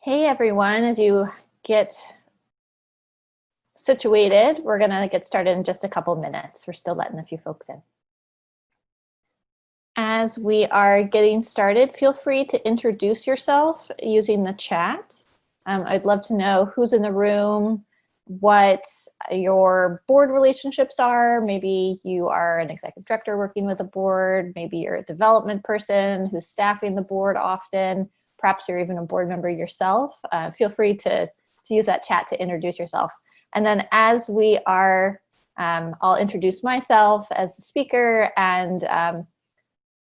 Hey everyone, as you get situated, we're going to get started in just a couple minutes. We're still letting a few folks in. As we are getting started, feel free to introduce yourself using the chat. I'd love to know who's in the room, what your board relationships are. Maybe you are an executive director working with a board. Maybe you're a development person who's staffing the board often. Perhaps you're even a board member yourself. Feel free to use that chat to introduce yourself. And then as we are, I'll introduce myself as the speaker and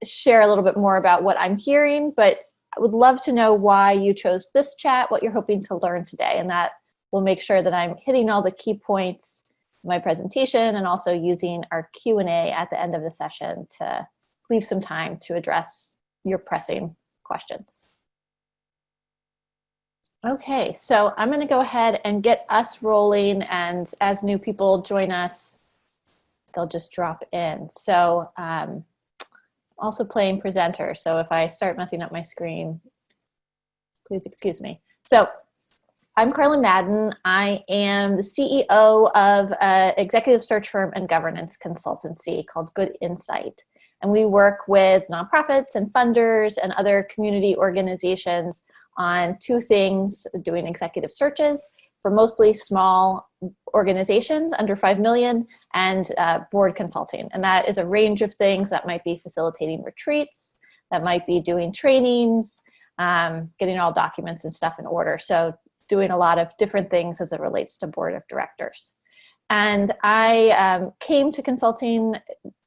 share a little bit more about what I'm hearing, but I would love to know why you chose this chat, what you're hoping to learn today, and that will make sure that I'm hitting all the key points in my presentation and also using our Q&A at the end of the session to leave some time to address your pressing questions. Okay, so I'm going to go ahead and get us rolling, and as new people join us, they'll just drop in. So also playing presenter, so if I start messing up my screen, please excuse me. So I'm Carlyn Madden. I am the CEO of an executive search firm and governance consultancy called Good Insight. And we work with nonprofits and funders and other community organizations on two things: doing executive searches for mostly small organizations under 5 million and board consulting. And that is a range of things. That might be facilitating retreats, that might be doing trainings, getting all documents and stuff in order. So doing a lot of different things as it relates to board of directors. And I came to consulting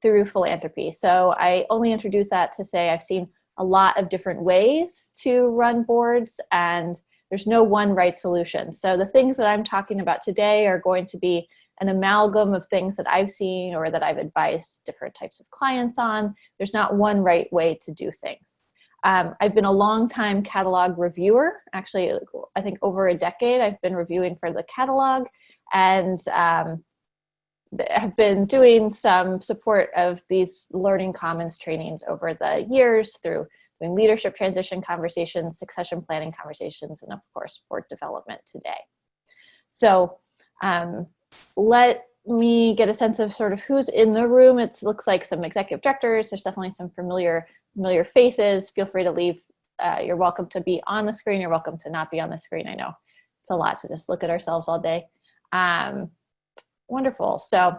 through philanthropy. So I only introduce that to say I've seen a lot of different ways to run boards, and there's no one right solution. So the things that I'm talking about today are going to be an amalgam of things that I've seen or that I've advised different types of clients on. There's not one right way to do things. I've been a long-time catalog reviewer. Actually, I think over a decade I've been reviewing for the catalog, and have been doing some support of these Learning Commons trainings over the years through doing leadership transition conversations, succession planning conversations, and of course, board development today. So let me get a sense of sort of who's in the room. It looks like some executive directors. There's definitely some familiar faces. Feel free to leave. You're welcome to be on the screen. You're welcome to not be on the screen. I know it's a lot to just look at ourselves all day. Wonderful. So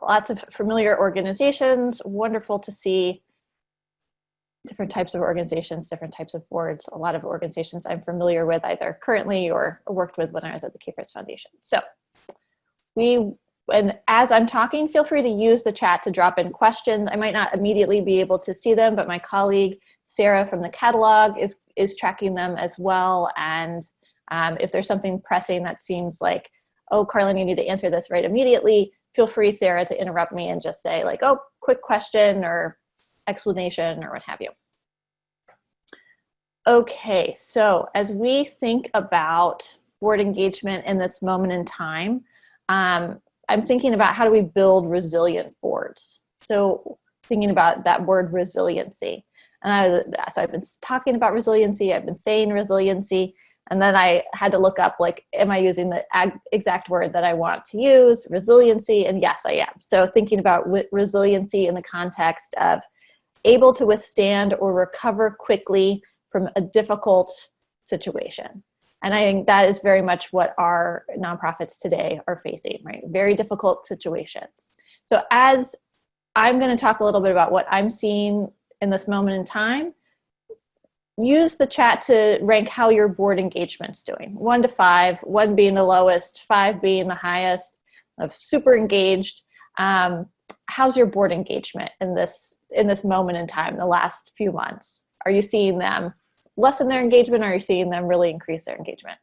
lots of familiar organizations. Wonderful to see different types of organizations, different types of boards. A lot of organizations I'm familiar with either currently or worked with when I was at the Keepers Foundation. So and as I'm talking, feel free to use the chat to drop in questions. I might not immediately be able to see them, but my colleague Sarah from the catalog is tracking them as well. And if there's something pressing that seems like, oh, Carlyn, you need to answer this right immediately, feel free, Sarah, to interrupt me and just say like, oh, quick question or explanation or what have you. Okay, so as we think about board engagement in this moment in time, I'm thinking about how do we build resilient boards? So thinking about that word resiliency. And so I've been talking about resiliency, I've been saying resiliency, and then I had to look up, like, am I using the exact word that I want to use, resiliency? And yes, I am. So thinking about resiliency in the context of able to withstand or recover quickly from a difficult situation. And I think that is very much what our nonprofits today are facing, right? Very difficult situations. So as I'm going to talk a little bit about what I'm seeing in this moment in time, use the chat to rank how your board engagement's doing. 1 to 5, 1 being the lowest, 5 being the highest, of super engaged. How's your board engagement in this moment in time, the last few months? Are you seeing them lessen their engagement, or are you seeing them really increase their engagement?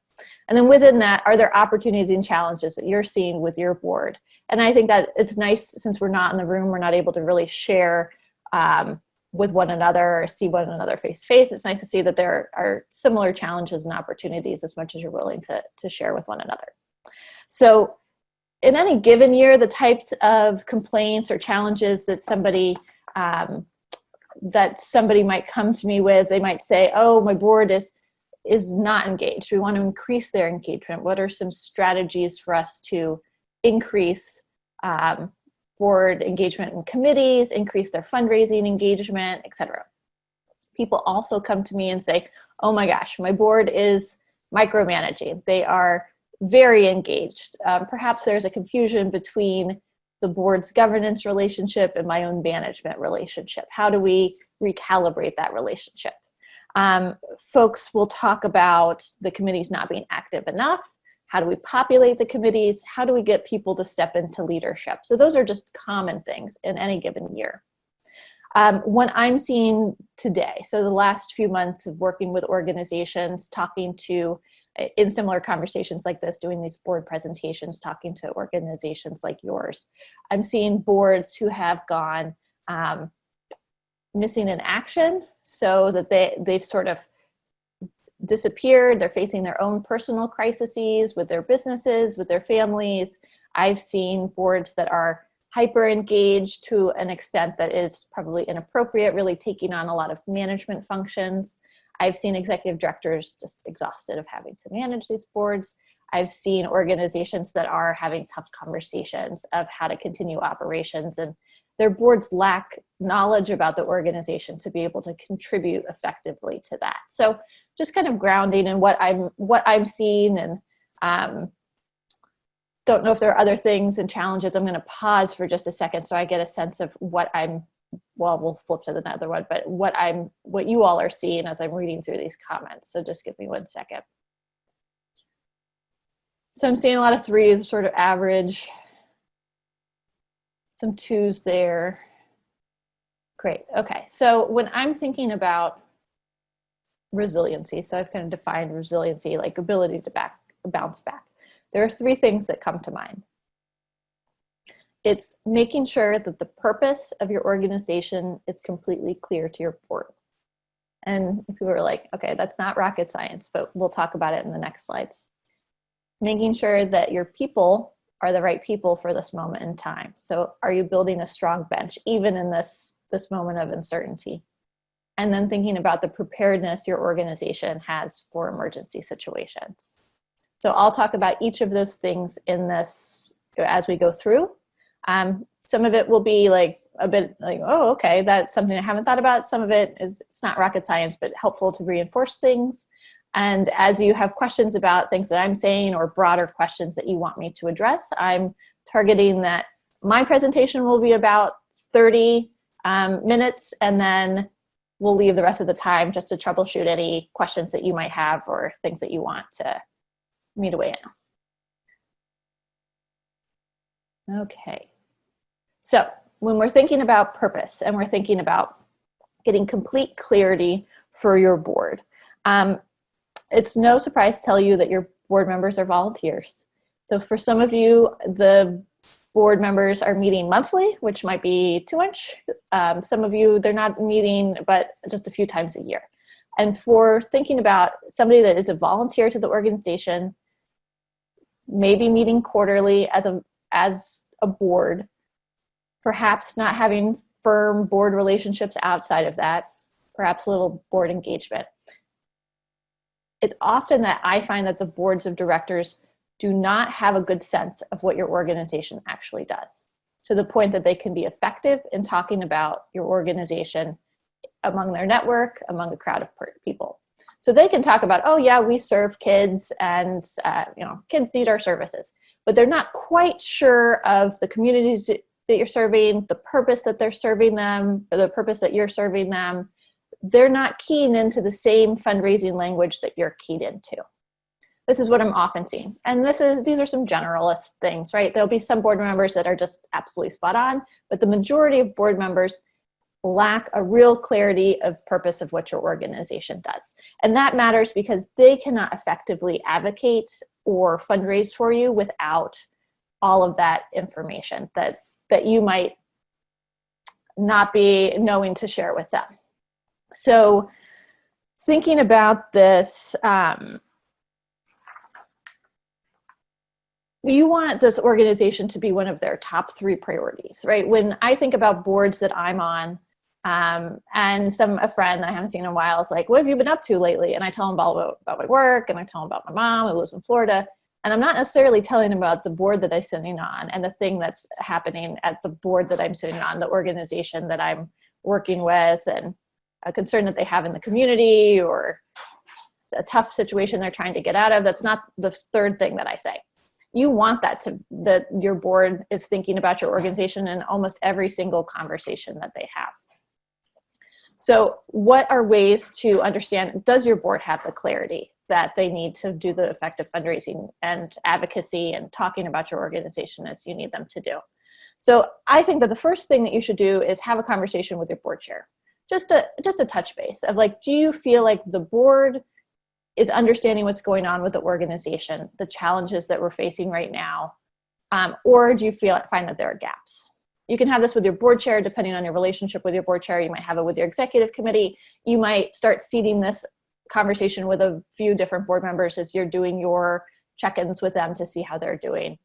And then within that, are there opportunities and challenges that you're seeing with your board? And I think that it's nice, since we're not in the room, we're not able to really share with one another or see one another face to face. It's nice to see that there are similar challenges and opportunities as much as you're willing to share with one another. So in any given year, the types of complaints or challenges that somebody might come to me with, they might say, oh, my board is not engaged. We want to increase their engagement. What are some strategies for us to increase board engagement in committees, increase their fundraising engagement, etc.? People also come to me and say, oh my gosh, my board is micromanaging. They are very engaged. Perhaps there's a confusion between the board's governance relationship and my own management relationship. How do we recalibrate that relationship? Folks will talk about the committees not being active enough. How do we populate the committees? How do we get people to step into leadership? So those are just common things in any given year. What I'm seeing today, so the last few months of working with organizations, talking to, in similar conversations like this, doing these board presentations, talking to organizations like yours, I'm seeing boards who have gone missing in action, so that they've sort of disappeared. They're facing their own personal crises with their businesses, with their families. I've seen boards that are hyper engaged to an extent that is probably inappropriate, really taking on a lot of management functions. I've seen executive directors just exhausted of having to manage these boards. I've seen organizations that are having tough conversations of how to continue operations, and their boards lack knowledge about the organization to be able to contribute effectively to that. So just kind of grounding in what I'm seeing, and don't know if there are other things and challenges. I'm going to pause for just a second so I get a sense of what we'll flip to another one, but what you all are seeing as I'm reading through these comments. So just give me 1 second. So I'm seeing a lot of 3s, sort of average, some 2s there. Great, okay. So when I'm thinking about resiliency, so I've kind of defined resiliency, like ability to bounce back. There are 3 things that come to mind. It's making sure that the purpose of your organization is completely clear to your board. And people are like, okay, that's not rocket science, but we'll talk about it in the next slides. Making sure that your people are the right people for this moment in time. So are you building a strong bench, even in this moment of uncertainty? And then thinking about the preparedness your organization has for emergency situations. So I'll talk about each of those things in this as we go through. Some of it will be like a bit like, oh, okay, that's something I haven't thought about. Some of it is, it's not rocket science, but helpful to reinforce things. And as you have questions about things that I'm saying or broader questions that you want me to address, I'm targeting that my presentation will be about 30 minutes, and then we'll leave the rest of the time just to troubleshoot any questions that you might have or things that you want me to weigh in. Okay. So when we're thinking about purpose and we're thinking about getting complete clarity for your board, it's no surprise to tell you that your board members are volunteers. So for some of you, the board members are meeting monthly, which might be too much. Some of you, they're not meeting, but just a few times a year. And for thinking about somebody that is a volunteer to the organization, maybe meeting quarterly as a board, perhaps not having firm board relationships outside of that, perhaps a little board engagement. It's often that I find that the boards of directors do not have a good sense of what your organization actually does, to the point that they can be effective in talking about your organization among their network, among a crowd of people. So they can talk about, oh yeah, we serve kids, and kids need our services, but they're not quite sure of the communities that you're serving, the purpose that they're serving them, or the purpose that you're serving them. They're not keying into the same fundraising language that you're keyed into. This is what I'm often seeing. And these are some generalist things, right? There'll be some board members that are just absolutely spot on, but the majority of board members lack a real clarity of purpose of what your organization does. And that matters because they cannot effectively advocate or fundraise for you without all of that information that you might not be knowing to share with them. So thinking about this, you want this organization to be one of their top 3 priorities, right? When I think about boards that I'm on, And a friend that I haven't seen in a while is like, what have you been up to lately? And I tell them about my work, and I tell them about my mom who lives in Florida. And I'm not necessarily telling them about the board that I'm sitting on and the thing that's happening at the board that I'm sitting on, the organization that I'm working with, and a concern that they have in the community, or a tough situation they're trying to get out of. That's not the third thing that I say. You want that your board is thinking about your organization in almost every single conversation that they have. So what are ways to understand, does your board have the clarity that they need to do the effective fundraising and advocacy and talking about your organization as you need them to do? So I think that the first thing that you should do is have a conversation with your board chair. Just a touch base of like, do you feel like the board is understanding what's going on with the organization, the challenges that we're facing right now, or do you find that there are gaps? You can have this with your board chair, depending on your relationship with your board chair. You might have it with your executive committee. You might start seeding this conversation with a few different board members as you're doing your check-ins with them to see how they're doing.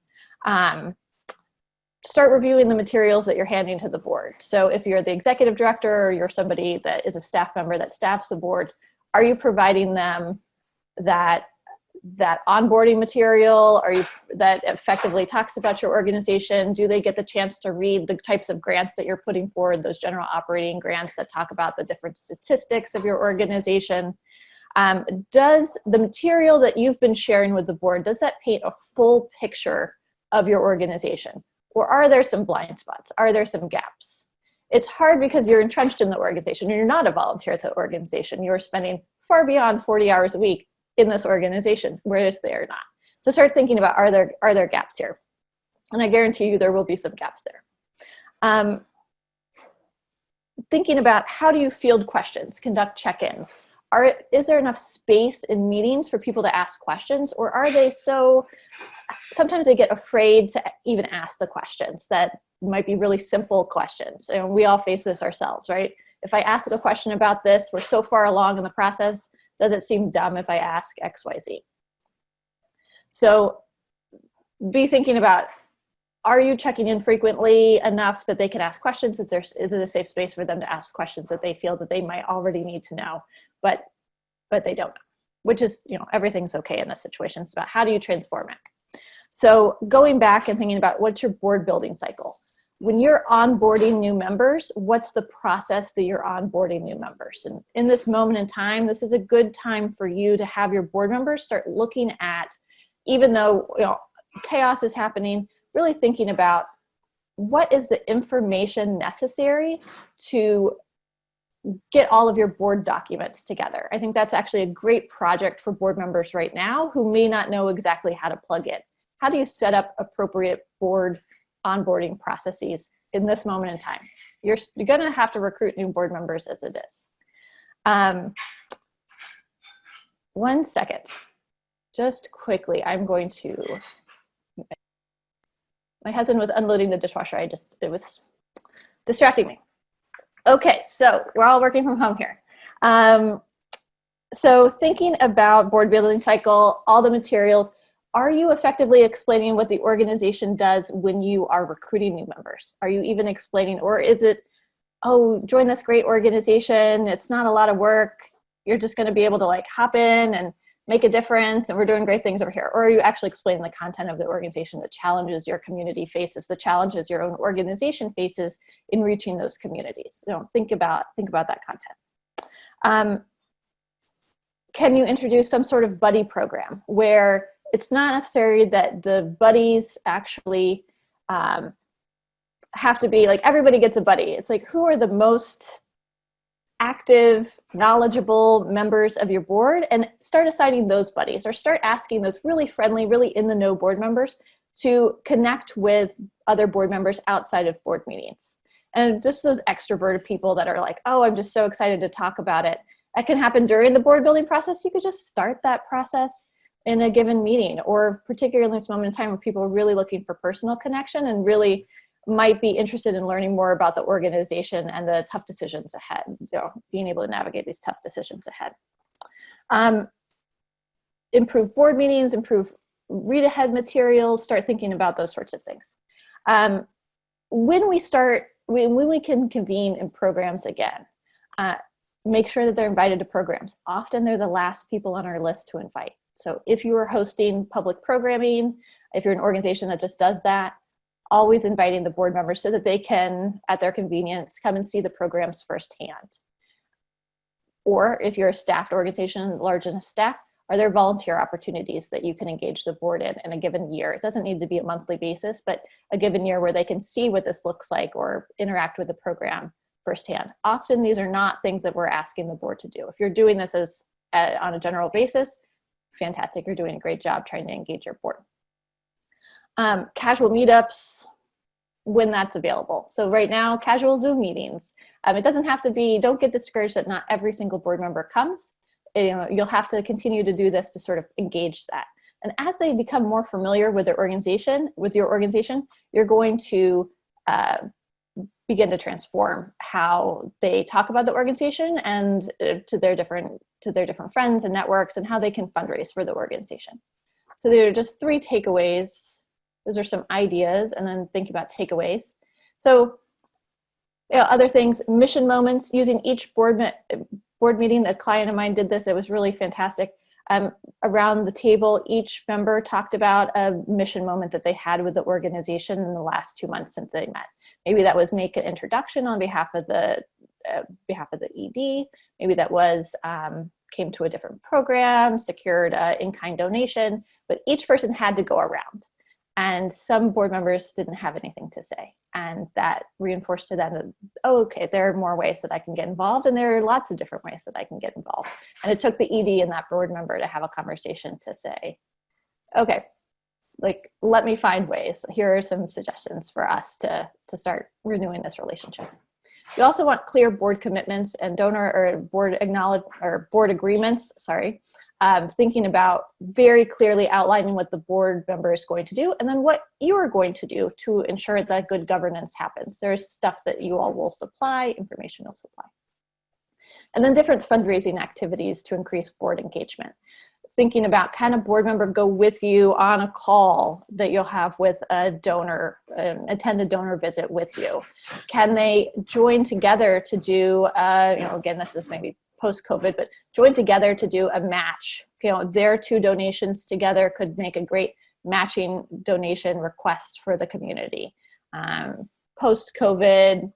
Start reviewing the materials that you're handing to the board. So if you're the executive director or you're somebody that is a staff member that staffs the board, are you providing them that onboarding material that effectively talks about your organization? Do they get the chance to read the types of grants that you're putting forward, those general operating grants that talk about the different statistics of your organization? Does the material that you've been sharing with the board, does that paint a full picture of your organization? Or are there some blind spots? Are there some gaps? It's hard because you're entrenched in the organization and you're not a volunteer at the organization. You're spending far beyond 40 hours a week in this organization, whereas they are not. So start thinking about, are there gaps here? And I guarantee you there will be some gaps there. Thinking about, how do you field questions, conduct check-ins? Is there enough space in meetings for people to ask questions, or are they sometimes they get afraid to even ask the questions that might be really simple questions. And we all face this ourselves, right? If I ask a question about this, we're so far along in the process, does it seem dumb if I ask X, Y, Z? So be thinking about, are you checking in frequently enough that they can ask questions? Is it a safe space for them to ask questions that they feel that they might already need to know, but they don't know, which is, everything's okay in this situation. It's about, how do you transform it? So going back and thinking about, what's your board building cycle? When you're onboarding new members, what's the process that you're onboarding new members? And in this moment in time, this is a good time for you to have your board members start looking at, even though chaos is happening, really thinking about, what is the information necessary to get all of your board documents together? I think that's actually a great project for board members right now who may not know exactly how to plug in. How do you set up appropriate board onboarding processes in this moment in time? You're going to have to recruit new board members as it is. 1 second. Just quickly, my husband was unloading the dishwasher. It was distracting me. Okay, so we're all working from home here. So thinking about board building cycle, all the materials, are you effectively explaining what the organization does when you are recruiting new members? Are you even explaining, or is it, oh, join this great organization, it's not a lot of work, you're just going to be able to hop in and make a difference, and we're doing great things over here? Or are you actually explaining the content of the organization, the challenges your community faces, the challenges your own organization faces in reaching those communities? Think about that content. Can you introduce some sort of buddy program where it's not necessary that the buddies actually have to be everybody gets a buddy. It's who are the most active, knowledgeable members of your board, and start assigning those buddies, or start asking those really friendly, really in the know board members to connect with other board members outside of board meetings. And just those extroverted people that are oh, I'm just so excited to talk about it. That can happen during the board building process. You could just start that process in a given meeting, or particularly in this moment in time where people are really looking for personal connection and really might be interested in learning more about the organization and the tough decisions ahead, being able to navigate these tough decisions ahead. Improve board meetings, improve read ahead materials, start thinking about those sorts of things. When we start when we can convene in programs again, make sure that they're invited to programs. Often they're the last people on our list to invite. So if you are hosting public programming, if you're an organization that just does that, always inviting the board members so that they can, at their convenience, come and see the programs firsthand. Or if you're a staffed organization, large enough staff, are there volunteer opportunities that you can engage the board in a given year? It doesn't need to be a monthly basis, but a given year where they can see what this looks like or interact with the program firsthand. Often these are not things that we're asking the board to do. If you're doing this on a general basis, fantastic, you're doing a great job trying to engage your board. Casual meetups, when that's available. So right now, casual Zoom meetings. It doesn't have to be, don't get discouraged that not every single board member comes. You'll have to continue to do this to sort of engage that. And as they become more familiar with their organization, you're going to begin to transform how they talk about the organization and to their different friends and networks, and how they can fundraise for the organization. So there are just 3 takeaways. Those are some ideas, and then think about takeaways. So other things, mission moments, using each board meeting. A client of mine did this. It was really fantastic. Around the table, each member talked about a mission moment that they had with the organization in the last 2 months since they met. Maybe that was make an introduction on behalf of the ED. Maybe that was came to a different program, secured an in-kind donation, but each person had to go around. And some board members didn't have anything to say. And that reinforced to them that, oh, okay, there are more ways that I can get involved, and there are lots of different ways that I can get involved. And it took the ED and that board member to have a conversation to say, okay, like, let me find ways. Here are some suggestions for us to start renewing this relationship. We also want clear board commitments and board agreements, thinking about very clearly outlining what the board member is going to do, and then what you are going to do to ensure that good governance happens. There's stuff that you all will supply, information you'll supply. And then different fundraising activities to increase board engagement. Thinking about, can a board member go with you on a call that you'll have with a donor, attend a donor visit with you? Can they join together to do, again, this is maybe post-COVID, but join together to do a match. Their 2 donations together could make a great matching donation request for the community. Post-COVID,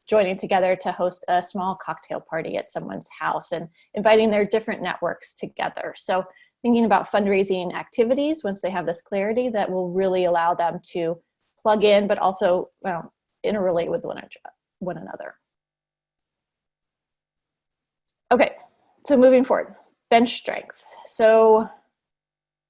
joining together to host a small cocktail party at someone's house and inviting their different networks together. So thinking about fundraising activities once they have this clarity that will really allow them to plug in, but also interrelate with one another. Okay, so moving forward, bench strength. So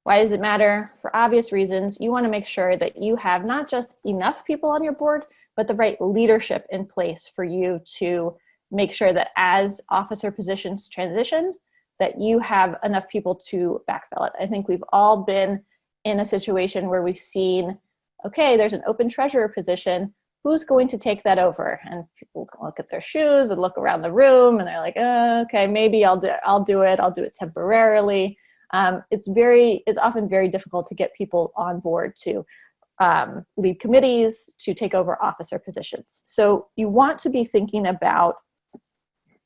why does it matter? For obvious reasons. You want to make sure that you have not just enough people on your board, but the right leadership in place for you to make sure that as officer positions transition, that you have enough people to backfill it. I think we've all been in a situation where we've seen, okay, there's an open treasurer position. Who's going to take that over? And people look at their shoes and look around the room, and they're like, okay, maybe I'll do it temporarily. It's often very difficult to get people on board to lead committees, to take over officer positions. So you want to be thinking about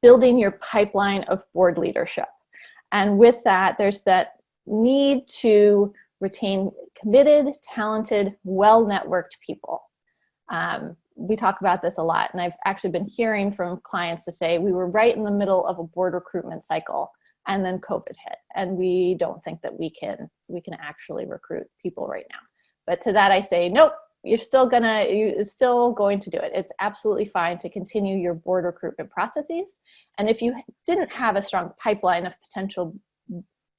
building your pipeline of board leadership. And with that, there's that need to retain committed, talented, well-networked people. We talk about this a lot, and I've actually been hearing from clients to say we were right in the middle of a board recruitment cycle, and then COVID hit, and we don't think that we can actually recruit people right now. But to that I say, nope, you're still going to do it. It's absolutely fine to continue your board recruitment processes. And if you didn't have a strong pipeline of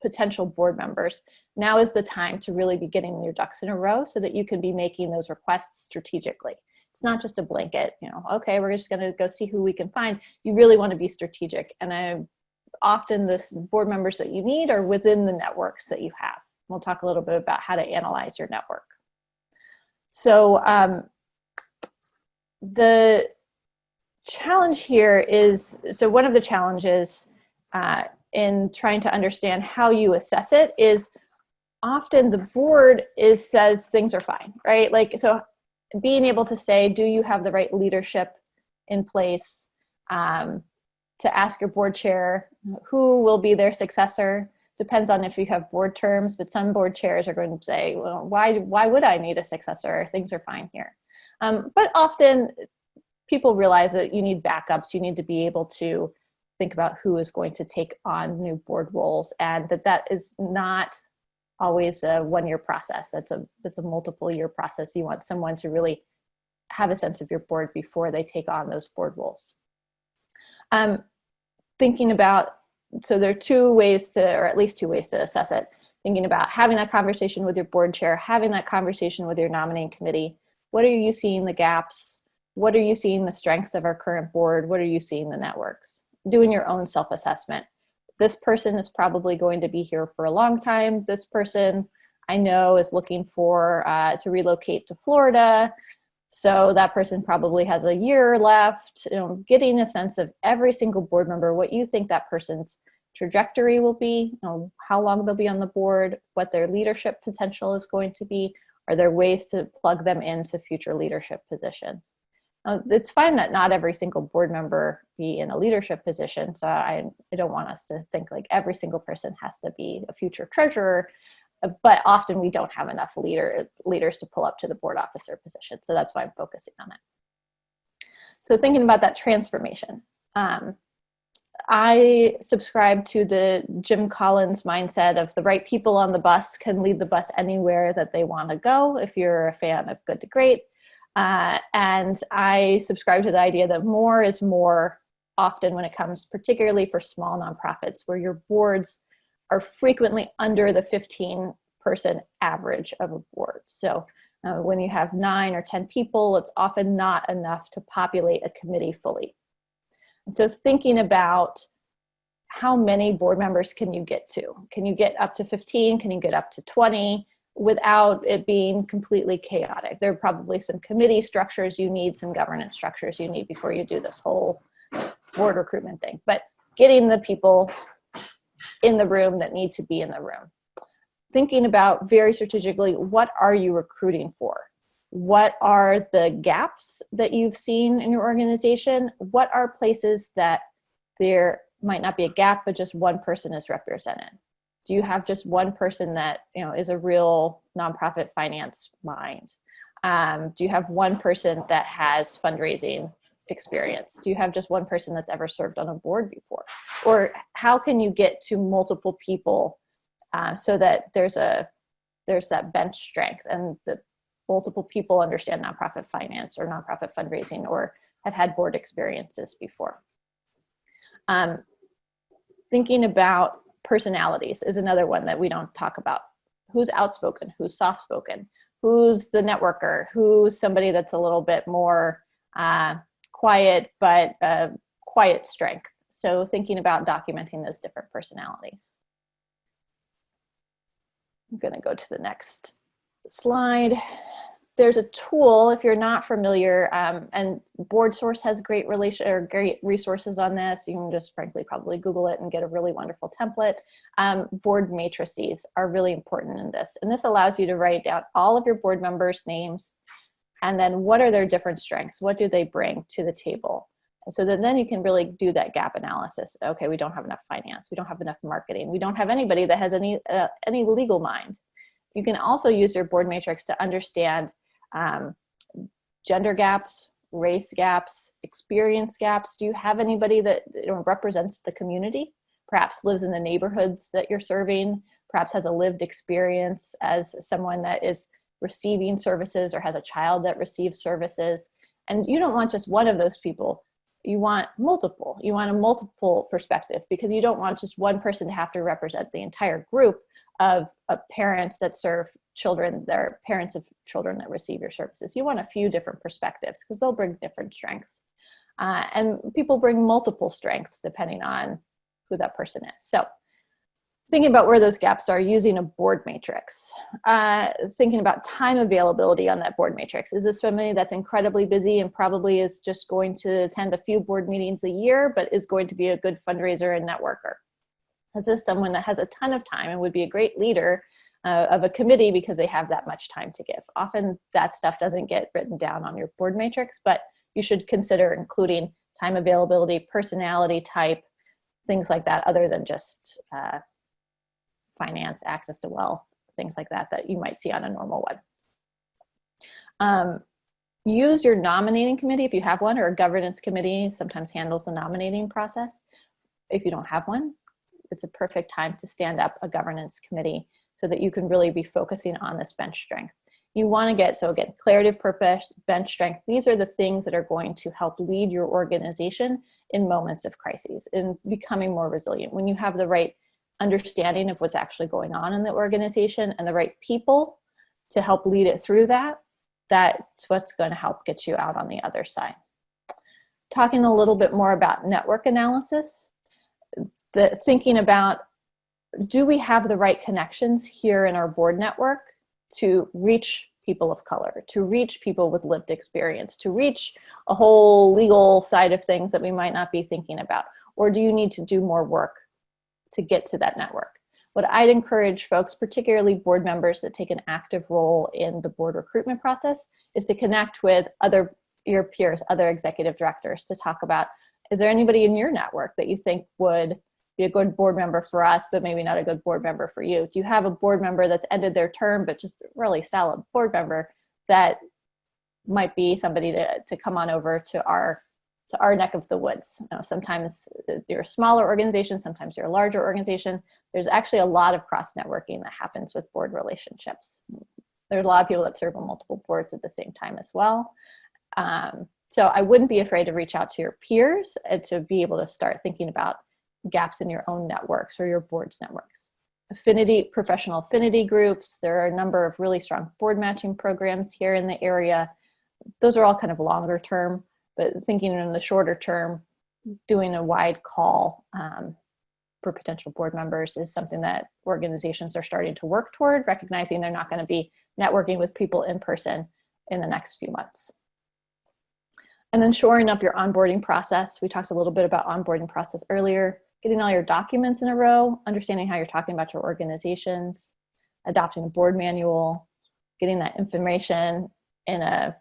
potential board members, now is the time to really be getting your ducks in a row so that you can be making those requests strategically. It's not just a blanket, okay, we're just going to go see who we can find. You really want to be strategic. And often the board members that you need are within the networks that you have. We'll talk a little bit about how to analyze your network. So the challenge here is, so one of the challenges in trying to understand how you assess it is often the board says things are fine, right? Like, so being able to say, do you have the right leadership in place? To ask your board chair who will be their successor. Depends on if you have board terms, but some board chairs are going to say, well, why would I need a successor? Things are fine here. But often people realize that you need backups. You need to be able to think about who is going to take on new board roles, and that is not always a one-year process. It's a multiple-year process. You want someone to really have a sense of your board before they take on those board roles. Thinking about, so there are two ways to, or at least two ways to assess it. Thinking about having that conversation with your board chair, having that conversation with your nominating committee. What are you seeing the gaps? What are you seeing the strengths of our current board? What are you seeing the networks? Doing your own self-assessment. This person is probably going to be here for a long time. This person I know is looking for to relocate to Florida. So that person probably has a year left. Getting a sense of every single board member, what you think that person's trajectory will be, how long they'll be on the board, what their leadership potential is going to be. Are there ways to plug them into future leadership positions? It's fine that not every single board member be in a leadership position. So I don't want us to think like every single person has to be a future treasurer. But often we don't have enough leaders to pull up to the board officer position. So that's why I'm focusing on it. So thinking about that transformation. I subscribe to the Jim Collins mindset of the right people on the bus can lead the bus anywhere that they want to go, if you're a fan of Good to Great. And I subscribe to the idea that more is more often when it comes, particularly for small nonprofits, where your boards are frequently under the 15-person average of a board. So when you have 9 or 10 people, it's often not enough to populate a committee fully. And so thinking about how many board members can you get to? Can you get up to 15? Can you get up to 20 without it being completely chaotic? There are probably some committee structures you need, some governance structures you need before you do this whole board recruitment thing. But getting the people in the room that need to be in the room. Thinking about very strategically, what are you recruiting for? What are the gaps that you've seen in your organization? What are places that there might not be a gap, but just one person is represented? Do you have just one person that is a real nonprofit finance mind? Do you have one person that has fundraising experience? Do you have just one person that's ever served on a board before? Or how can you get to multiple people so that there's that bench strength and the multiple people understand nonprofit finance or nonprofit fundraising or have had board experiences before? Thinking about personalities is another one that we don't talk about. Who's outspoken? Who's soft-spoken? Who's the networker? Who's somebody that's a little bit more quiet, but quiet strength? So thinking about documenting those different personalities. I'm going to go to the next slide. There's a tool, if you're not familiar, and BoardSource has great resources on this. You can just frankly probably Google it and get a really wonderful template. Board matrices are really important in this. And this allows you to write down all of your board members' names, and then what are their different strengths? What do they bring to the table? And so then you can really do that gap analysis. Okay, we don't have enough finance. We don't have enough marketing. We don't have anybody that has any legal mind. You can also use your board matrix to understand gender gaps, race gaps, experience gaps. Do you have anybody that represents the community? Perhaps lives in the neighborhoods that you're serving, perhaps has a lived experience as someone that is receiving services or has a child that receives services. And you don't want just one of those people. You want multiple. You want a multiple perspective because you don't want just one person to have to represent the entire group of parents that serve children, they're parents of children that receive your services. You want a few different perspectives because they'll bring different strengths. And people bring multiple strengths depending on who that person is. So thinking about where those gaps are, using a board matrix. Thinking about time availability on that board matrix. Is this somebody that's incredibly busy and probably is just going to attend a few board meetings a year, but is going to be a good fundraiser and networker? Is this someone that has a ton of time and would be a great leader, of a committee because they have that much time to give. Often that stuff doesn't get written down on your board matrix, but you should consider including time availability, personality type, things like that, other than just finance, access to wealth, things like that that you might see on a normal one. Use your nominating committee if you have one, or a governance committee sometimes handles the nominating process. If you don't have one, it's a perfect time to stand up a governance committee so that you can really be focusing on this bench strength. You want to get, so again, clarity of purpose, bench strength. These are the things that are going to help lead your organization in moments of crises, in becoming more resilient. When you have the right understanding of what's actually going on in the organization and the right people to help lead it through that, that's what's going to help get you out on the other side. Talking a little bit more about network analysis, thinking about, do we have the right connections here in our board network to reach people of color, to reach people with lived experience, to reach a whole legal side of things that we might not be thinking about? Or do you need to do more work to get to that network? What I'd encourage folks, particularly board members that take an active role in the board recruitment process, is to connect with your peers, other executive directors, to talk about, is there anybody in your network that you think would be a good board member for us, but maybe not a good board member for you? Do you have a board member that's ended their term, but just a really solid board member that might be somebody to come on over to our neck of the woods? You know, sometimes you're a smaller organization, sometimes you're a larger organization. There's actually a lot of cross-networking that happens with board relationships. There's a lot of people that serve on multiple boards at the same time as well. So I wouldn't be afraid to reach out to your peers and to be able to start thinking about gaps in your own networks or your board's networks. Professional affinity groups. There are a number of really strong board matching programs here in the area. Those are all kind of longer term, but thinking in the shorter term, doing a wide call for potential board members is something that organizations are starting to work toward, recognizing they're not going to be networking with people in person in the next few months. And then shoring up your onboarding process. We talked a little bit about onboarding process earlier. Getting all your documents in a row, understanding how you're talking about your organizations, adopting a board manual, getting that information in a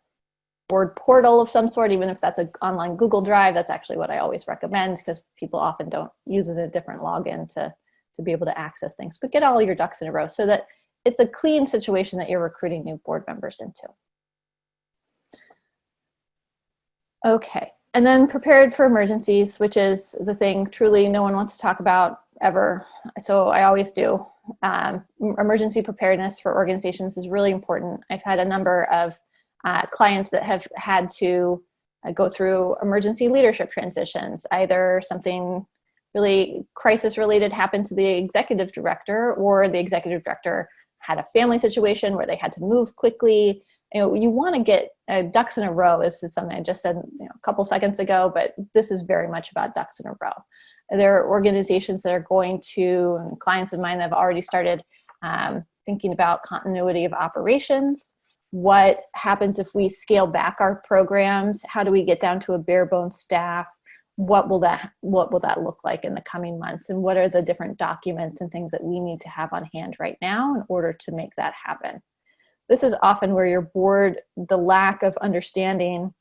board portal of some sort, even if that's an online Google Drive. That's actually what I always recommend, because people often don't use a different login to be able to access things. But get all your ducks in a row so that it's a clean situation that you're recruiting new board members into. Okay, and then prepared for emergencies, which is the thing truly no one wants to talk about ever. So I always do. Emergency preparedness for organizations is really important. I've had a number of clients that have had to go through emergency leadership transitions. Either something really crisis related happened to the executive director, or the executive director had a family situation where they had to move quickly. You know, you want to get ducks in a row. This is something I just said a couple seconds ago, but this is very much about ducks in a row. There are organizations that are going to, and clients of mine that have already started thinking about continuity of operations. What happens if we scale back our programs? How do we get down to a bare bones staff? What will that look like in the coming months? And what are the different documents and things that we need to have on hand right now in order to make that happen? This is often where your board, the lack of understanding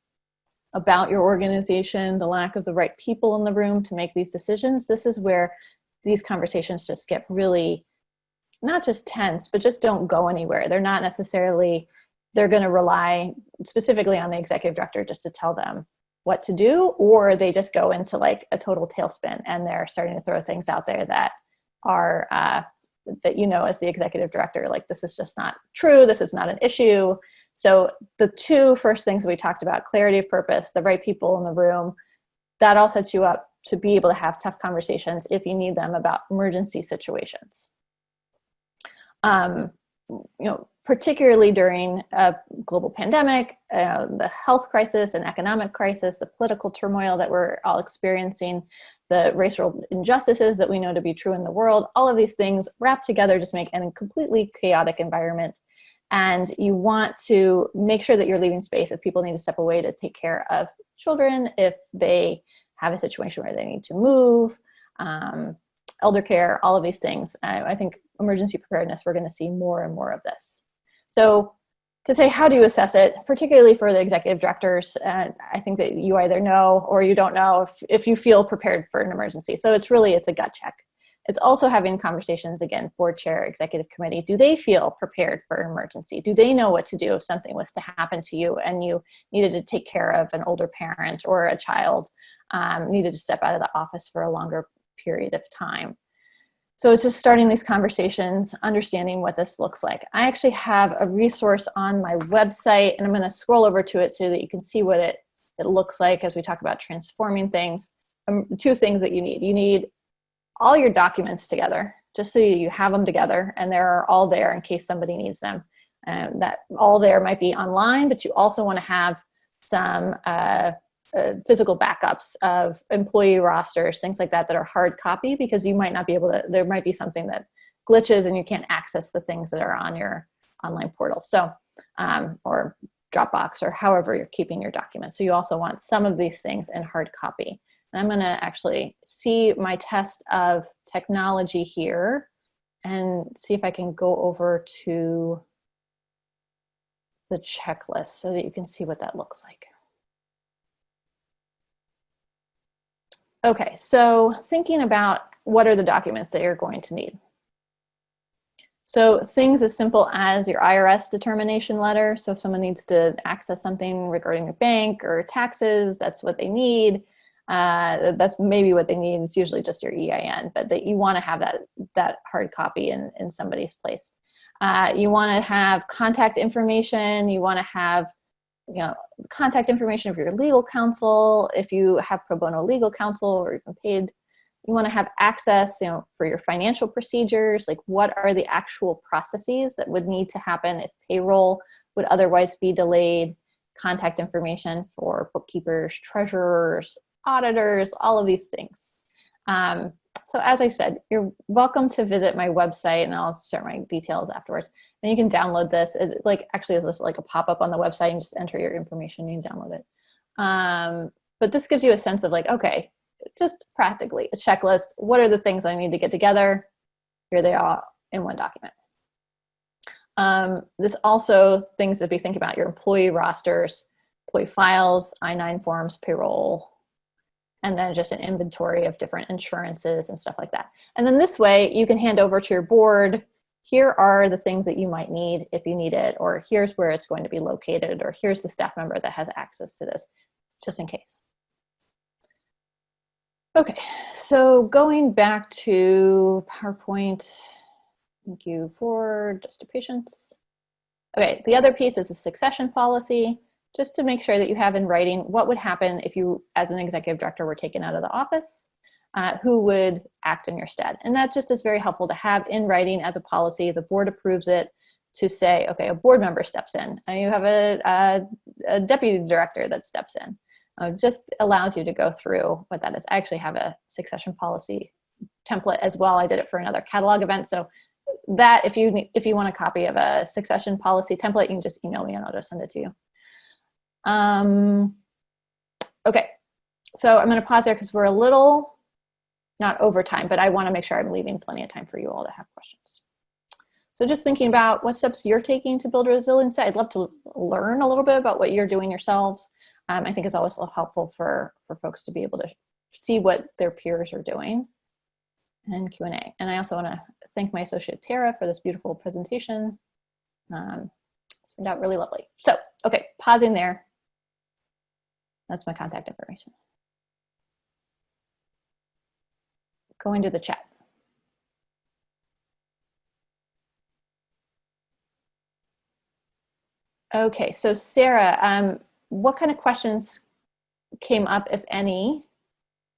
about your organization, the lack of the right people in the room to make these decisions, this is where these conversations just get really, not just tense, but just don't go anywhere. They're not necessarily, they're going to rely specifically on the executive director just to tell them what to do, or they just go into like a total tailspin and they're starting to throw things out there that are, that as the executive director, like, this is just not true, this is not an issue. So the two first things we talked about, clarity of purpose, the right people in the room, that all sets you up to be able to have tough conversations if you need them about emergency situations. Particularly during a global pandemic, the health crisis and economic crisis, the political turmoil that we're all experiencing, the racial injustices that we know to be true in the world, all of these things wrapped together just make a completely chaotic environment. And you want to make sure that you're leaving space if people need to step away to take care of children, if they have a situation where they need to move, elder care, all of these things. I think emergency preparedness, we're going to see more and more of this. So to say, how do you assess it, particularly for the executive directors? I think that you either know or you don't know if you feel prepared for an emergency. So it's a gut check. It's also having conversations, again, board chair, executive committee. Do they feel prepared for an emergency? Do they know what to do if something was to happen to you and you needed to take care of an older parent or a child, needed to step out of the office for a longer period of time? So it's just starting these conversations, understanding what this looks like. I actually have a resource on my website, and I'm going to scroll over to it so that you can see what it looks like as we talk about transforming things. Two things that you need. You need all your documents together, just so you have them together, and they're all there in case somebody needs them. That all there might be online, but you also want to have some physical backups of employee rosters, things like that are hard copy, because you might not be able to, there might be something that glitches and you can't access the things that are on your online portal. So, or Dropbox, or however you're keeping your documents. So you also want some of these things in hard copy. And I'm going to actually see my test of technology here and see if I can go over to the checklist so that you can see what that looks like. Okay, so thinking about what are the documents that you're going to need. So things as simple as your IRS determination letter. So if someone needs to access something regarding your bank or taxes, that's what they need. That's maybe what they need. It's usually just your EIN, but that you want to have that hard copy in somebody's place. You want to have contact information. You want to have, contact information of your legal counsel. If you have pro bono legal counsel or you've been paid, you want to have access, for your financial procedures. Like, what are the actual processes that would need to happen if payroll would otherwise be delayed? Contact information for bookkeepers, treasurers, auditors, all of these things. So as I said, you're welcome to visit my website, and I'll share my details afterwards. And you can download this. It actually is like a pop-up on the website, and just enter your information, you can download it. But this gives you a sense of okay, just practically a checklist. What are the things I need to get together? Here they are in one document. This also things to be thinking about: your employee rosters, employee files, I-9 forms, payroll, and then just an inventory of different insurances and stuff like that. And then this way you can hand over to your board, here are the things that you might need if you need it, or here's where it's going to be located, or here's the staff member that has access to this, just in case. Okay, so going back to PowerPoint, thank you for just your patience. Okay, the other piece is a succession policy, just to make sure that you have in writing what would happen if you, as an executive director, were taken out of the office, who would act in your stead. And that just is very helpful to have in writing as a policy. The board approves it to say, okay, a board member steps in. You have a deputy director that steps in. Just allows you to go through what that is. I actually have a succession policy template as well. I did it for another catalog event. So that if you want a copy of a succession policy template, you can just email me and I'll just send it to you. Okay, so I'm going to pause there because we're a little, not over time, but I want to make sure I'm leaving plenty of time for you all to have questions. So just thinking about what steps you're taking to build resiliency. I'd love to learn a little bit about what you're doing yourselves. I think it's always helpful for folks to be able to see what their peers are doing, and Q&A. And I also want to thank my associate Tara for this beautiful presentation. Turned out really lovely. So, okay, pausing there. That's my contact information. Going to the chat. Okay, so Sarah, what kind of questions came up, if any,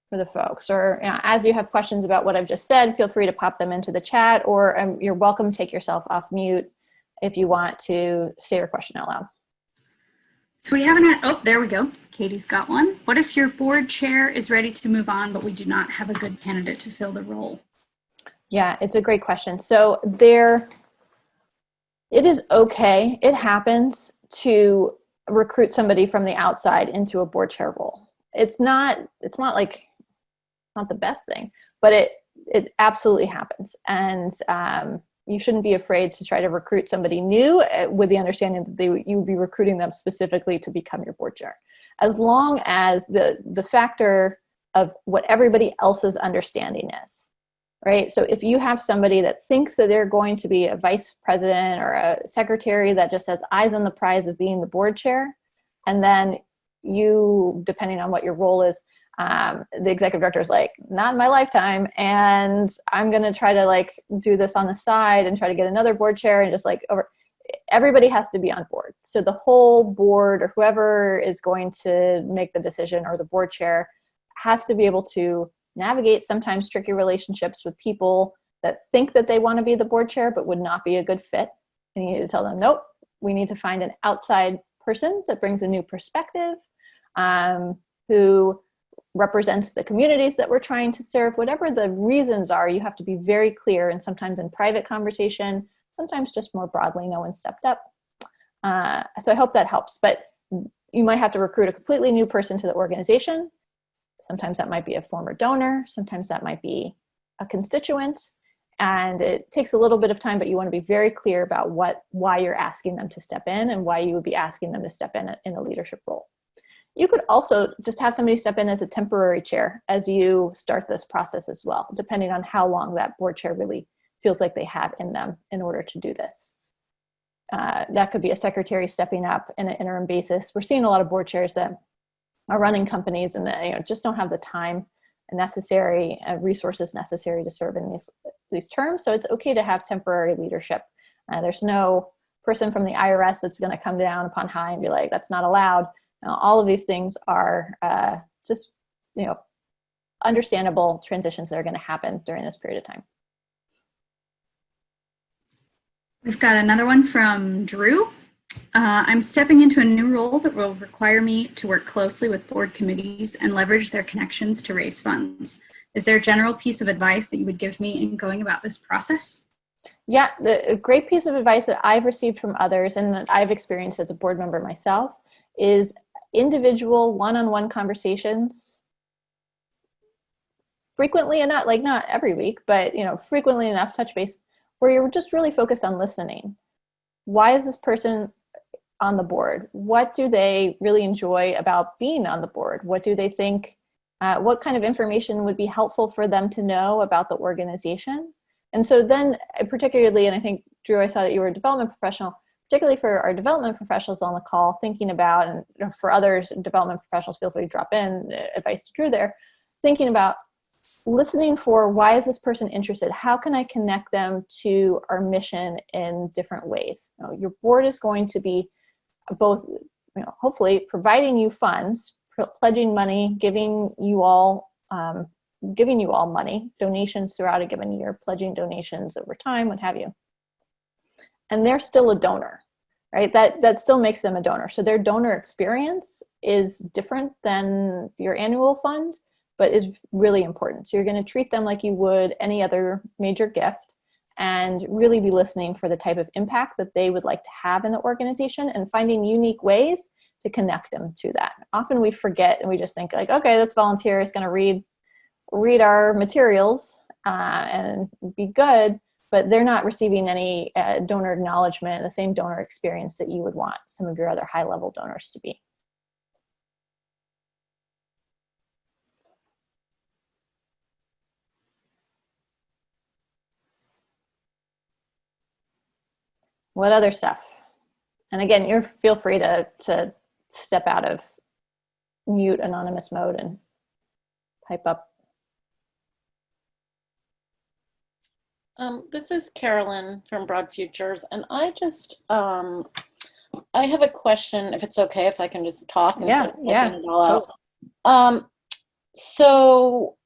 for the folks? Or as you have questions about what I've just said, feel free to pop them into the chat, or you're welcome to take yourself off mute if you want to say your question out loud. So we haven't had, oh, there we go. Katie's got one. What if your board chair is ready to move on, but we do not have a good candidate to fill the role? Yeah, it's a great question. So it is okay. It happens to recruit somebody from the outside into a board chair role. It's not the best thing, but it absolutely happens. And you shouldn't be afraid to try to recruit somebody new with the understanding that you would be recruiting them specifically to become your board chair. As long as the factor of what everybody else's understanding is, right? So if you have somebody that thinks that they're going to be a vice president or a secretary that just has eyes on the prize of being the board chair, and then you, depending on what your role is, the executive director is like, not in my lifetime, and I'm going to try to like do this on the side and try to get another board chair, and just like everybody has to be on board. So the whole board, or whoever is going to make the decision, or the board chair, has to be able to navigate sometimes tricky relationships with people that think that they want to be the board chair but would not be a good fit. And you need to tell them, nope, we need to find an outside person that brings a new perspective, who represents the communities that we're trying to serve. Whatever the reasons are, you have to be very clear, and sometimes in private conversation, sometimes just more broadly, no one stepped up. So I hope that helps. But you might have to recruit a completely new person to the organization. Sometimes that might be a former donor. Sometimes that might be a constituent. And it takes a little bit of time, but you want to be very clear about why you're asking them to step in, and why you would be asking them to step in a leadership role. You could also just have somebody step in as a temporary chair as you start this process as well, depending on how long that board chair really feels like they have in them in order to do this. That could be a secretary stepping up in an interim basis. We're seeing a lot of board chairs that are running companies and that just don't have the time necessary, resources necessary to serve in these terms. So it's okay to have temporary leadership. There's no person from the IRS that's going to come down upon high and be like, that's not allowed. All of these things are just, understandable transitions that are going to happen during this period of time. We've got another one from Drew. I'm stepping into a new role that will require me to work closely with board committees and leverage their connections to raise funds. Is there a general piece of advice that you would give me in going about this process? Yeah, a great piece of advice that I've received from others and that I've experienced as a board member myself is individual one-on-one conversations frequently enough, like not every week, but frequently enough, touch base, where you're just really focused on listening. Why is this person on the board? What do they really enjoy about being on the board? What do they think, what kind of information would be helpful for them to know about the organization? And so then particularly, and I think, Drew, I saw that you were a development professional, particularly for our development professionals on the call, thinking about, and for others, development professionals, feel free to drop in advice to Drew there, thinking about listening for why is this person interested? How can I connect them to our mission in different ways? Your board is going to be both, hopefully providing you funds, pledging money, giving you all money, donations throughout a given year, pledging donations over time, what have you. And they're still a donor, right? That still makes them a donor. So their donor experience is different than your annual fund, but is really important. So you're going to treat them like you would any other major gift, and really be listening for the type of impact that they would like to have in the organization, and finding unique ways to connect them to that. Often we forget and we just think like, okay, this volunteer is going to read our materials and be good, but they're not receiving any donor acknowledgement, the same donor experience that you would want some of your other high-level donors to be. What other stuff? And again, you feel free to step out of mute anonymous mode and type up. This is Carolyn from Broad Futures, and I just I have a question, if it's okay, if I can just talk and yeah, it all out. So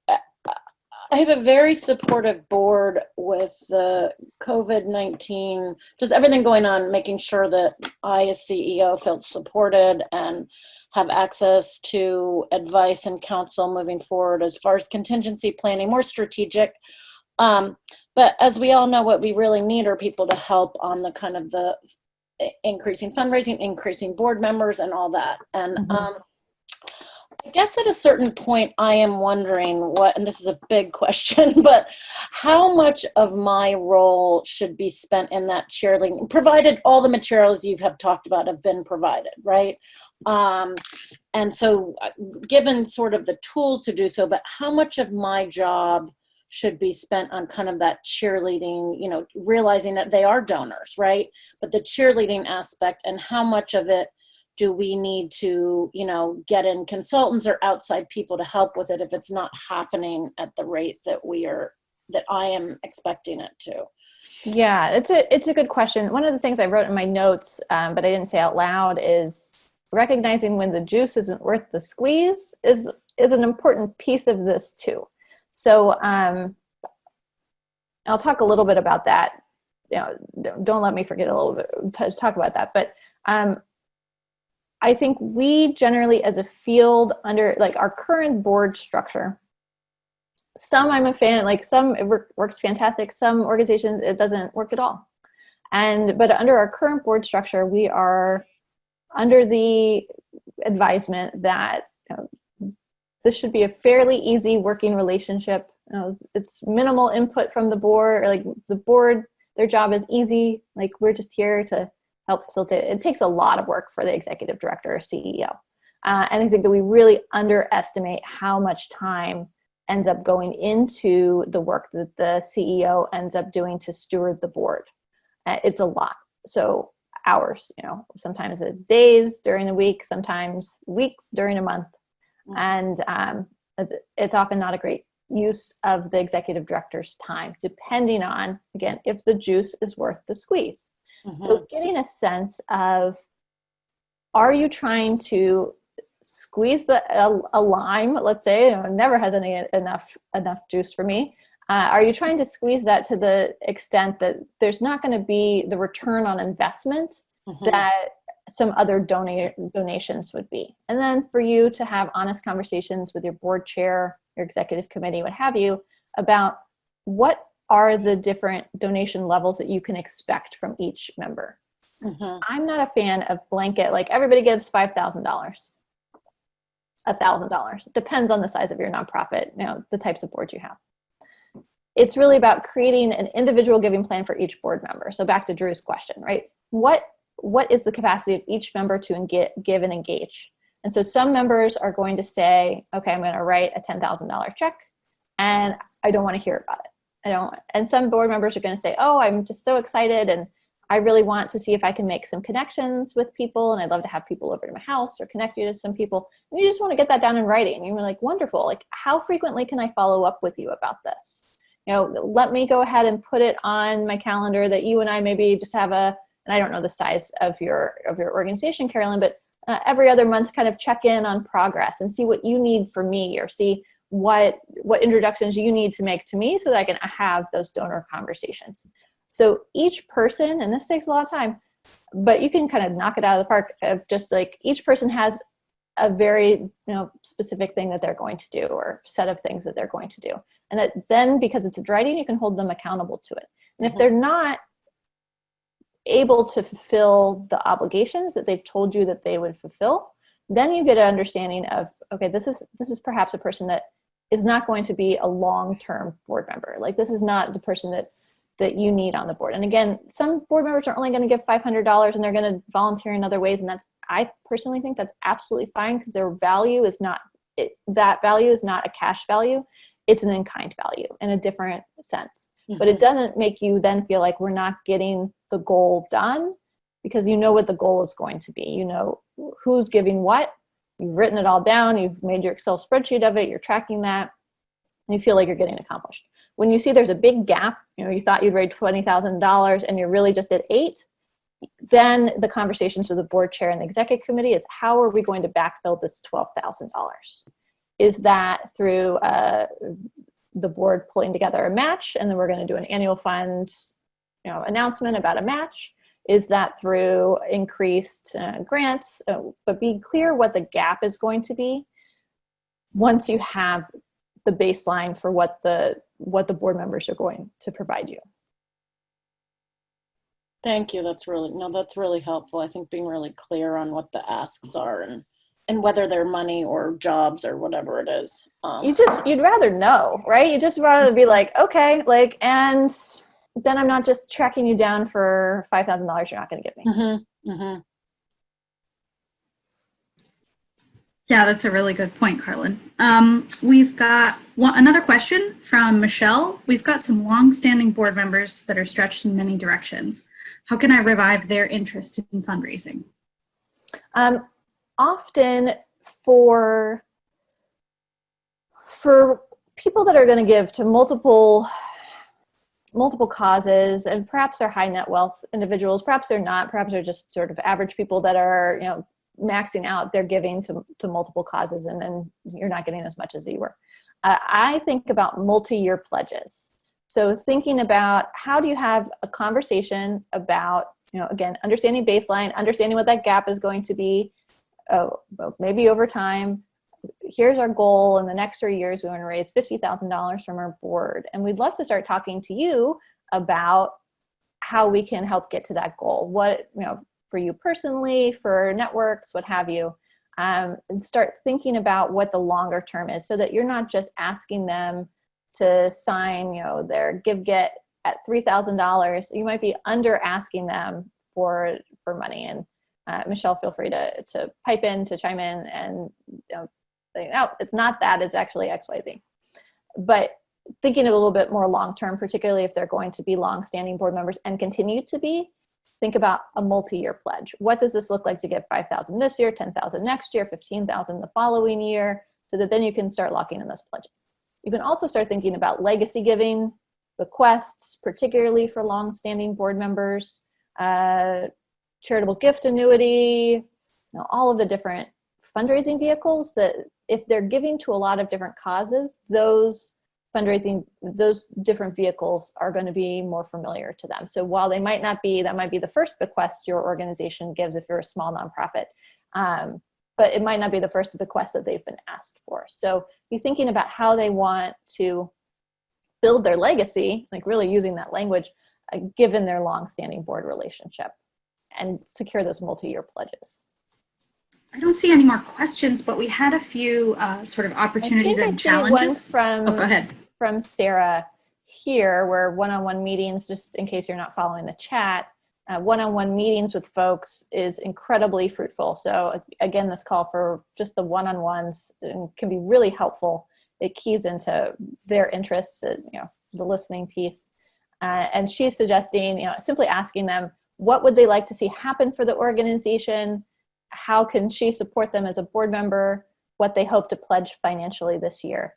I have a very supportive board with the COVID-19, just everything going on, making sure that I as CEO feel supported and have access to advice and counsel moving forward as far as contingency planning, more strategic. But as we all know, what we really need are people to help on the kind of the increasing fundraising, increasing board members and all that. And I guess at a certain point, I am wondering what, and this is a big question, but how much of my role should be spent in that cheerleading, provided all the materials you have talked about have been provided, right? And so given sort of the tools to do so, but how much of my job should be spent on kind of that cheerleading, you know, realizing that they are donors, right? But the cheerleading aspect, and how much of it do we need to, you know, get in consultants or outside people to help with it if it's not happening at the rate that that I am expecting it to? Yeah, it's a good question. One of the things I wrote in my notes, but I didn't say out loud, is recognizing when the juice isn't worth the squeeze is an important piece of this too. So I'll talk a little bit about that. You know, don't let me forget a little bit to talk about that. But I think we generally, as a field, under like our current board structure, some I'm a fan, like some it works fantastic. Some organizations it doesn't work at all. But under our current board structure, we are under the advisement that this should be a fairly easy working relationship. You know, it's minimal input from the board. Or like the board, their job is easy. Like we're just here to help facilitate. It takes a lot of work for the executive director or CEO. And I think that we really underestimate how much time ends up going into the work that the CEO ends up doing to steward the board. It's a lot. So hours, you know, sometimes days during the week, sometimes weeks during a month. And it's often not a great use of the executive director's time, depending on, again, if the juice is worth the squeeze. Mm-hmm. So getting a sense of, are you trying to squeeze a lime, let's say, you know, never has enough juice for me. Are you trying to squeeze that to the extent that there's not going to be the return on investment that some other donations would be? And then for you to have honest conversations with your board chair, your executive committee, what have you, about what are the different donation levels that you can expect from each member. I'm not a fan of blanket, like everybody gives $5,000, $1,000. It depends on the size of your nonprofit, you know, the types of boards you have. It's really about creating an individual giving plan for each board member. So back to Drew's question, right? What is the capacity of each member to give and engage? And so some members are going to say, okay, I'm going to write a $10,000 check and I don't want to hear about it. And some board members are going to say, oh, I'm just so excited and I really want to see if I can make some connections with people and I'd love to have people over to my house or connect you to some people. And you just want to get that down in writing. And you're like, wonderful. Like, how frequently can I follow up with you about this? You know, let me go ahead and put it on my calendar that you and I maybe just have and I don't know the size of your organization, Carolyn, but every other month kind of check in on progress and see what you need from me, or see what introductions you need to make to me so that I can have those donor conversations. So each person, and this takes a lot of time, but you can kind of knock it out of the park of just like each person has a very specific thing that they're going to do, or set of things that they're going to do. And that then, because it's in writing, you can hold them accountable to it. And if they're not able to fulfill the obligations that they've told you that they would fulfill, then you get an understanding of, okay, this is perhaps a person that is not going to be a long-term board member. Like, this is not the person that you need on the board. And again, some board members are only going to give $500 and they're going to volunteer in other ways. And I personally think that's absolutely fine, because their value is not, that value is not a cash value. It's an in-kind value in a different sense. But it doesn't make you then feel like we're not getting the goal done, because you know what the goal is going to be. You know who's giving what. You've written it all down. You've made your Excel spreadsheet of it. You're tracking that. And you feel like you're getting accomplished. When you see there's a big gap, you thought you'd raise $20,000 and you're really just at $8,000, then the conversations with the board chair and the executive committee is, how are we going to backfill this $12,000? Is that through the board pulling together a match, and then we're going to do an annual fund announcement about a match? Is that through increased grants? But be clear what the gap is going to be once you have the baseline for what the board members are going to provide you. Thank you. That's really helpful. I think being really clear on what the asks are and whether they're money or jobs or whatever it is. You'd rather know, right? You'd just rather be like, okay, like, and then I'm not just tracking you down for $5,000 you're not going to give me. Mm-hmm, mm-hmm. Yeah, that's a really good point, Carlyn. We've got another question from Michelle. We've got some longstanding board members that are stretched in many directions. How can I revive their interest in fundraising? Often for people that are going to give to multiple causes, and perhaps they're high net wealth individuals, perhaps they're not, perhaps they're just sort of average people that are, maxing out their giving to multiple causes, and then you're not getting as much as you were. I think about multi-year pledges. So thinking about how do you have a conversation about, again, understanding baseline, understanding what that gap is going to be, maybe over time. Here's our goal. In the next 3 years, we want to raise $50,000 from our board. And we'd love to start talking to you about how we can help get to that goal. What, for you personally, for networks, what have you, and start thinking about what the longer term is, so that you're not just asking them to sign, their give-get at $3,000. You might be under asking them for money. And Michelle, feel free to pipe in, to chime in, and say, no, it's not that, it's actually XYZ. But thinking a little bit more long-term, particularly if they're going to be long-standing board members and continue to be, think about a multi-year pledge. What does this look like to get 5,000 this year, 10,000 next year, 15,000 the following year, so that then you can start locking in those pledges. You can also start thinking about legacy giving, bequests, particularly for long-standing board members, charitable gift annuity, all of the different fundraising vehicles that if they're giving to a lot of different causes, those different vehicles are going to be more familiar to them. So while that might be the first bequest your organization gives if you're a small nonprofit, but it might not be the first bequest that they've been asked for. So be thinking about how they want to build their legacy, like really using that language, given their long-standing board relationship, and secure those multi-year pledges. I don't see any more questions, but we had a few sort of opportunities and challenges. One go ahead. From Sarah here, where one-on-one meetings, just in case you're not following the chat, one-on-one meetings with folks is incredibly fruitful. So again, this call for just the one-on-ones can be really helpful. It keys into their interests, the listening piece. And she's suggesting, simply asking them, what would they like to see happen for the organization? How can she support them as a board member? What they hope to pledge financially this year.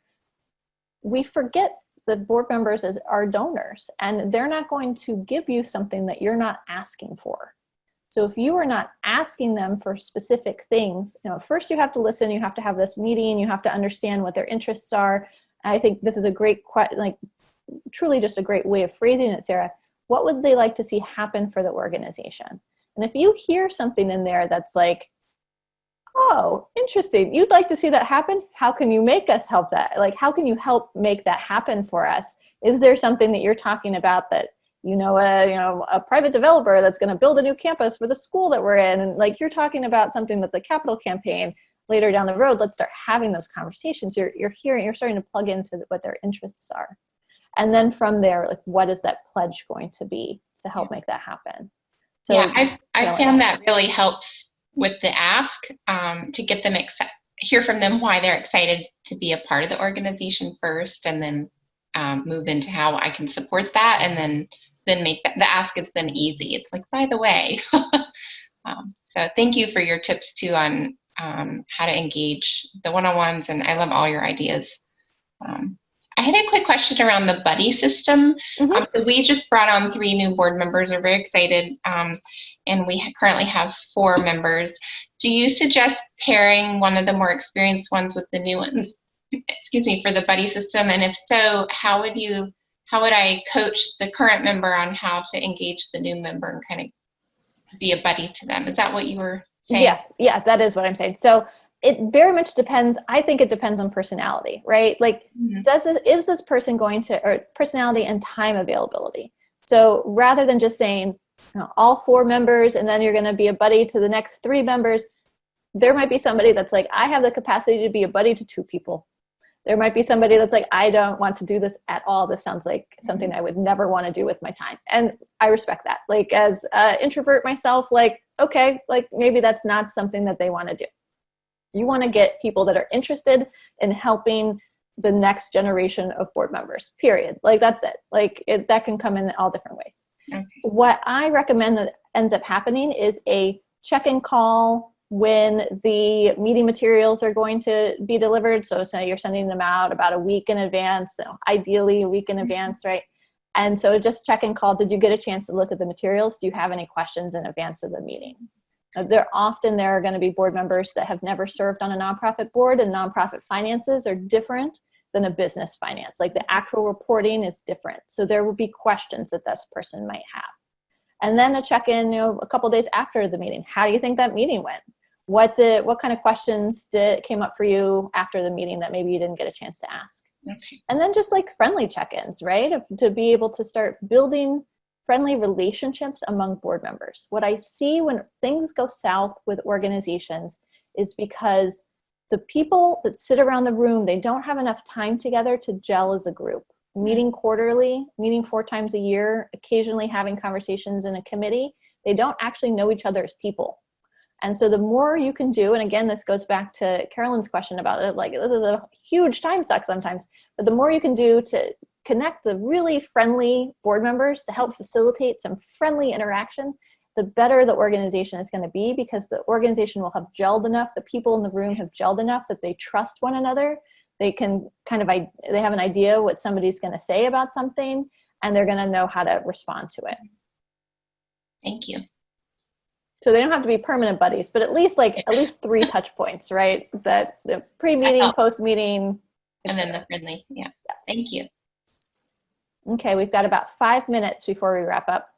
We forget that board members are donors, and they're not going to give you something that you're not asking for. So if you are not asking them for specific things, first you have to listen, you have to have this meeting, you have to understand what their interests are. I think this is a great, truly just a great way of phrasing it, Sarah. What would they like to see happen for the organization? And if you hear something in there that's like, oh, interesting, you'd like to see that happen? How can you make us help that? Like, how can you help make that happen for us? Is there something that you're talking about that, a private developer that's going to build a new campus for the school that we're in? And like, you're talking about something that's a capital campaign later down the road. Let's start having those conversations. You're starting to plug into what their interests are. And then from there, like, what is that pledge going to be to help make that happen? So, yeah, I found that really helps with the ask, to get them hear from them why they're excited to be a part of the organization first, and then move into how I can support that, and then make the ask is then easy. It's like, by the way. So thank you for your tips too on how to engage the one-on-ones, and I love all your ideas. I had a quick question around the buddy system. Mm-hmm. So we just brought on 3 new board members. We're very excited. And we currently have 4 members. Do you suggest pairing one of the more experienced ones with the new ones, for the buddy system? And if so, how would I coach the current member on how to engage the new member and kind of be a buddy to them? Is that what you were saying? Yeah, that is what I'm saying. So it very much depends. I think it depends on personality, right? Like, is this person going to, or personality and time availability? So rather than just saying all 4 members and then you're going to be a buddy to the next 3 members, There might be somebody that's like, I have the capacity to be a buddy to 2 people. There might be somebody that's like, I don't want to do this at all. This sounds like something I would never want to do with my time. And I respect that. Like, as an introvert myself, like, okay, like maybe that's not something that they want to do. You want to get people that are interested in helping the next generation of board members, period. Like, that's it. Like, that can come in all different ways. Okay. What I recommend that ends up happening is a check-in call when the meeting materials are going to be delivered. So say you're sending them out about a week in advance, so ideally a week in advance, right? And so just check-in call, did you get a chance to look at the materials? Do you have any questions in advance of the meeting? There are going to be board members that have never served on a nonprofit board, and nonprofit finances are different than a business finance. Like, the actual reporting is different. So there will be questions that this person might have. And then a check-in, a couple days after the meeting. How do you think that meeting went? What kind of questions came up for you after the meeting that maybe you didn't get a chance to ask? Okay. And then just like friendly check-ins, right? To be able to start building friendly relationships among board members. What I see when things go south with organizations is because the people that sit around the room, they don't have enough time together to gel as a group. Meeting quarterly, meeting 4 times a year, occasionally having conversations in a committee, they don't actually know each other as people. And so the more you can do, and again, this goes back to Carolyn's question about it, like, this is a huge time suck sometimes, but the more you can do to connect the really friendly board members to help facilitate some friendly interaction, the better the organization is going to be, because the organization will have gelled enough, the people in the room have gelled enough that they trust one another. They can they have an idea what somebody's going to say about something, and they're going to know how to respond to it. Thank you. So they don't have to be permanent buddies, but at least 3 touch points, right? That the pre-meeting, post-meeting. And then the friendly. Yeah. Thank you. Okay, we've got about 5 minutes before we wrap up.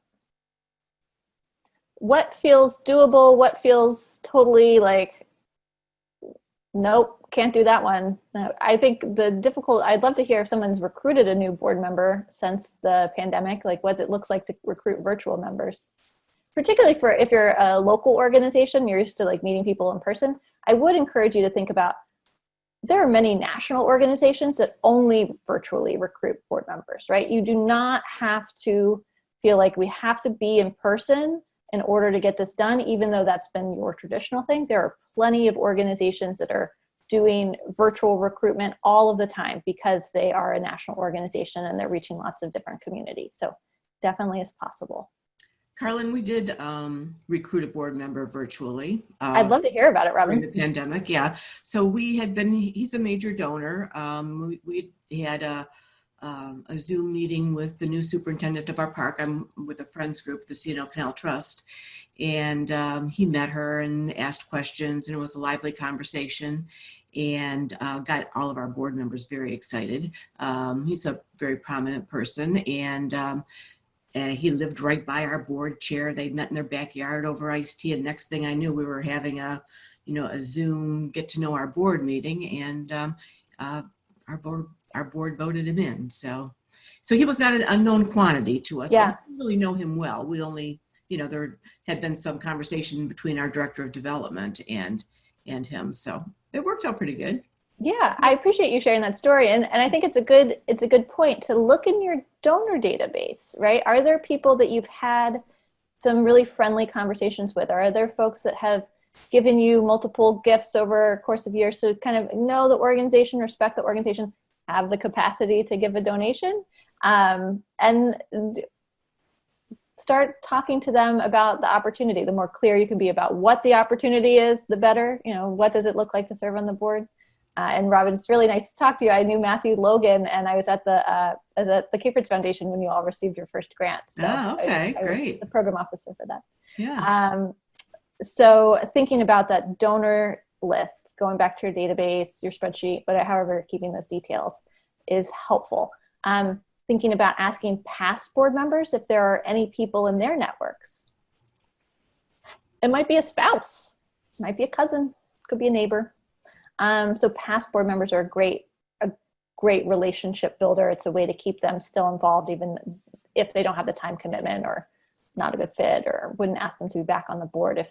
What feels doable? What feels totally like, nope, can't do that one? I think I'd love to hear if someone's recruited a new board member since the pandemic, like what it looks like to recruit virtual members. Particularly if you're a local organization, you're used to like meeting people in person. I would encourage you to think about, there are many national organizations that only virtually recruit board members, right? You do not have to feel like we have to be in person in order to get this done, even though that's been your traditional thing. There are plenty of organizations that are doing virtual recruitment all of the time because they are a national organization and they're reaching lots of different communities. So definitely is possible. Carlyn, we did recruit a board member virtually. I'd love to hear about it, Robin. During the pandemic, yeah. So he's a major donor. We had a Zoom meeting with the new superintendent of our park. I'm with a friends group, the CNL Canal Trust. And he met her and asked questions, and it was a lively conversation, and got all of our board members very excited. He's a very prominent person, and he lived right by our board chair. They met in their backyard over iced tea, and next thing I knew, we were having a Zoom get to know our board meeting, and our board voted him in. So he was not an unknown quantity to us. Yeah. But we didn't really know him well. We only, there had been some conversation between our director of development and him. So it worked out pretty good. Yeah, I appreciate you sharing that story. And I think it's a good point to look in your donor database, right? Are there people that you've had some really friendly conversations with? Or are there folks that have given you multiple gifts over a course of years? So kind of know the organization, respect the organization, have the capacity to give a donation, and start talking to them about the opportunity. The more clear you can be about what the opportunity is, the better. What does it look like to serve on the board? And Robin, it's really nice to talk to you. I knew Matthew Logan, and I was at the Kieferts Foundation when you all received your first grant. So okay, I great. was the program officer for that. Yeah. So thinking about that donor list, going back to your database, your spreadsheet, but however, keeping those details is helpful. Thinking about asking past board members if there are any people in their networks. It might be a spouse, it might be a cousin, could be a neighbor. So past board members are a great relationship builder. It's a way to keep them still involved, even if they don't have the time commitment or not a good fit, or wouldn't ask them to be back on the board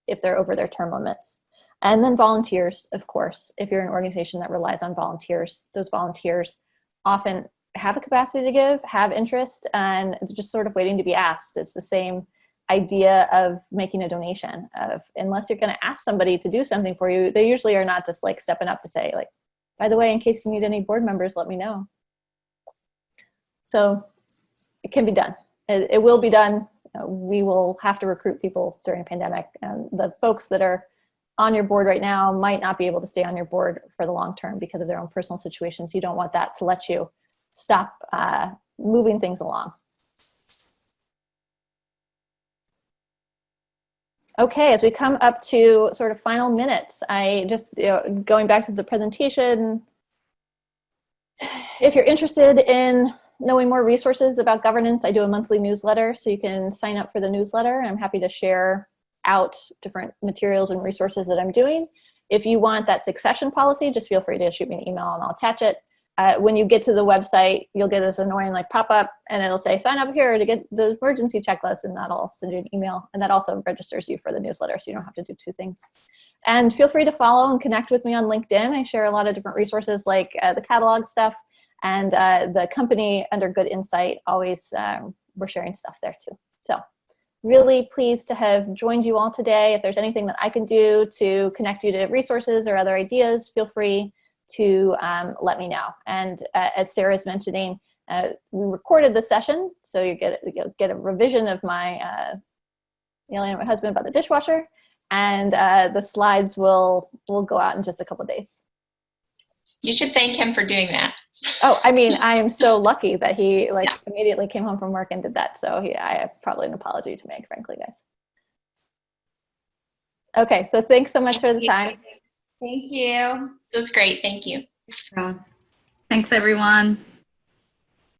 if they're over their term limits. And then volunteers, of course. If you're an organization that relies on volunteers, those volunteers often have a capacity to give, have interest, and just sort of waiting to be asked. It's the same idea of making a donation. Of unless you're going to ask somebody to do something for you, they usually are not just like stepping up to say, like, by the way, in case you need any board members, let me know. So it can be done. It will be done. We will have to recruit people during a pandemic, and the folks that are on your board right now might not be able to stay on your board for the long term because of their own personal situations. You don't want that to let you stop moving things along. Okay, as we come up to sort of final minutes, I just, going back to the presentation, if you're interested in knowing more resources about governance, I do a monthly newsletter, so you can sign up for the newsletter. I'm happy to share out different materials and resources that I'm doing. If you want that succession policy, just feel free to shoot me an email and I'll attach it. When you get to the website, you'll get this annoying like pop-up and it'll say sign up here to get the emergency checklist, and that'll send you an email, and that also registers you for the newsletter, so you don't have to do two things. And feel free to follow and connect with me on LinkedIn. I share a lot of different resources like the catalog stuff, and the company under Good Insight, always we're sharing stuff there too. So really pleased to have joined you all today. If there's anything that I can do to connect you to resources or other ideas, feel free to let me know. And as Sarah's mentioning, we recorded the session, so you'll get a revision of my yelling at my husband about the dishwasher, and the slides will go out in just a couple of days. You should thank him for doing that. Oh, I mean, I am so lucky that he immediately came home from work and did that. So I have probably an apology to make, frankly, guys. Okay, so thanks so much for the time. Thank you. It was great. Thank you. Yeah. Thanks, everyone.